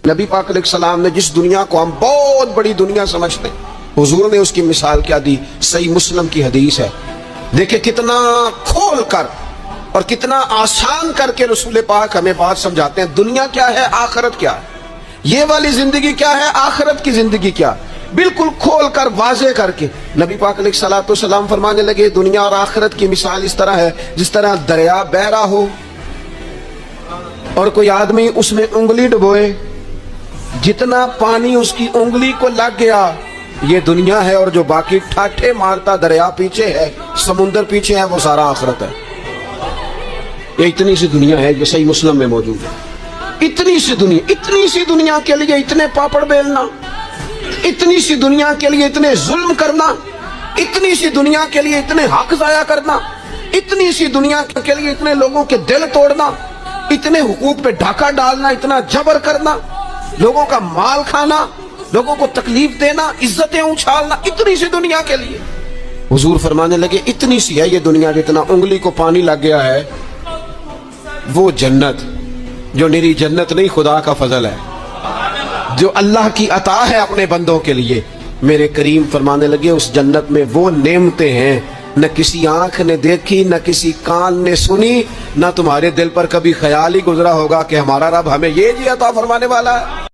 नबी पाक अलैहिस्सलाम ने जिस दुनिया को हम बहुत बड़ी दुनिया समझते हैं, हुजूर ने उसकी मिसाल क्या दी। सही मुस्लिम की हदीस है। देखिए कितना खोल कर और कितना आसान करके रसूल पाक हमें बात समझाते हैं। दुनिया क्या है, आखिरत क्या है, ये वाली जिंदगी क्या है, आखिरत की जिंदगी क्या, बिल्कुल खोल कर वाजे करके नबी पाक अलैहिस्सलाम फरमाने लगे दुनिया और आखिरत की मिसाल इस तरह है जिस तरह दरिया बह रहा हो और कोई आदमी उसमें उंगली डुबोए, जितना पानी उसकी उंगली को लग गया ये दुनिया है, और जो बाकी ठाठे मारता दरिया पीछे है, समुंदर पीछे है, वो सारा आखिरत है। ये इतनी सी दुनिया है, ये सही मुस्लिम में मौजूद है। इतनी सी दुनिया के लिए इतने पापड़ बेलना, इतनी सी दुनिया के लिए इतने जुल्म करना, इतनी सी दुनिया के लिए इतने हक जाया करना, इतनी सी दुनिया के लिए इतने लोगों के दिल तोड़ना, इतने हुकूक पे ढाका डालना, इतना जबर करना, लोगों का माल खाना, लोगों को तकलीफ देना, इज्जतें उछालना, इतनी सी दुनिया के लिए। हुजूर फरमाने लगे इतनी सी है ये दुनिया, जितना उंगली को पानी लग गया है वो जन्नत, जो निरी जन्नत नहीं खुदा का फजल है, जो अल्लाह की अता है अपने बंदों के लिए। मेरे करीम फरमाने लगे उस जन्नत में वो नेमतें हैं न किसी आंख ने देखी, न किसी कान ने सुनी, न तुम्हारे दिल पर कभी ख्याल ही गुजरा होगा कि हमारा रब हमें ये जी अता फरमाने वाला है।